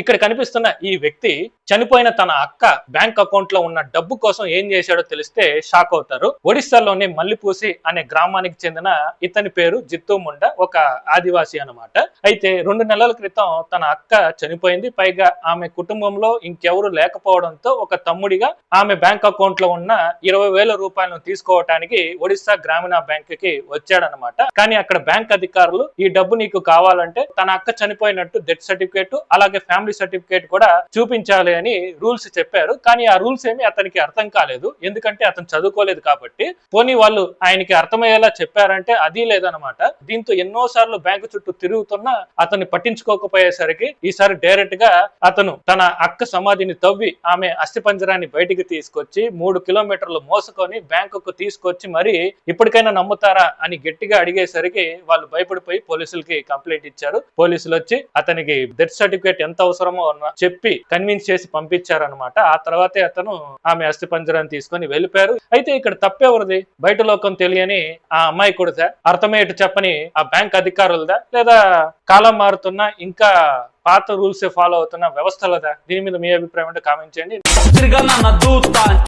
ఇక్కడ కనిపిస్తున్న ఈ వ్యక్తి చనిపోయిన తన అక్క బ్యాంక్ అకౌంట్ లో ఉన్న డబ్బు కోసం ఏం చేశాడో తెలిస్తే షాక్ అవుతారు. ఒడిశాలోని మల్లిపూసి అనే గ్రామానికి చెందిన ఇతని పేరు జిత్తు ముండా, ఒక ఆదివాసి అన్నమాట. అయితే 2 నెలల క్రితం తన అక్క చనిపోయింది. పైగా ఆమె కుటుంబంలో ఇంకెవరు లేకపోవడంతో ఒక తమ్ముడిగా ఆమె బ్యాంక్ అకౌంట్ లో ఉన్న 20,000 రూపాయలను తీసుకోవటానికి ఒడిశా గ్రామీణ బ్యాంక్ కి వచ్చాడనమాట. కానీ అక్కడ బ్యాంక్ అధికారులు ఈ డబ్బు నీకు కావాలంటే తన అక్క చనిపోయినట్టు డెత్ సర్టిఫికేట్ అలాగే ఫ్యామిలీ సర్టిఫికేట్ కూడా చూపించాలి అని రూల్స్ చెప్పారు. కానీ ఆ రూల్స్ ఏమి అతనికి అర్థం కాలేదు, ఎందుకంటే అతను చదువుకోలేదు కాబట్టి. పోనీ వాళ్ళు ఆయనకి అర్థమయ్యేలా చెప్పారంటే అది లేదనమాట. దీంతో ఎన్నోసార్లు బ్యాంకు చుట్టూ తిరుగుతున్నా అతన్ని పట్టించుకోకపోయేసరికి ఈసారి డైరెక్ట్ గా అతను తన అక్క సమాధిని తవ్వి ఆమె అస్థిపంజరాన్ని బయటికి తీసుకొచ్చి 3 కిలోమీటర్లు మోసుకొని బ్యాంకుకు తీసుకొచ్చి మరి ఇప్పటికైనా నమ్ముతారా అని గట్టిగా అడిగేసరికి వాళ్ళు భయపడిపోయి పోలీసులకి కంప్లైంట్ ఇచ్చారు. పోలీసులు వచ్చి అతనికి డెత్ సర్టిఫికేట్ ఎంత అవసరమో చెప్పి కన్విన్స్ చేసి పంపించారనమాట. ఆ తర్వాతే అతను ఆమె అస్థిపంజరాన్ని తీసుకొని వెళ్ళిపోయారు. అయితే ఇక్కడ తప్పెవరిది? బయట లోకం తెలియని ఆ అమ్మాయి కూడా అర్థమయ్యేట్టు చెప్పని ఆ బ్యాంక్ అధికారులదా, లేదా కాలం మారుతున్న ఇంకా పాత రూల్స్ ఫాలో అవుతున్న వ్యవస్థలదా? దీని మీద మీ అభిప్రాయం అంటే కామెంట్ చేయండి.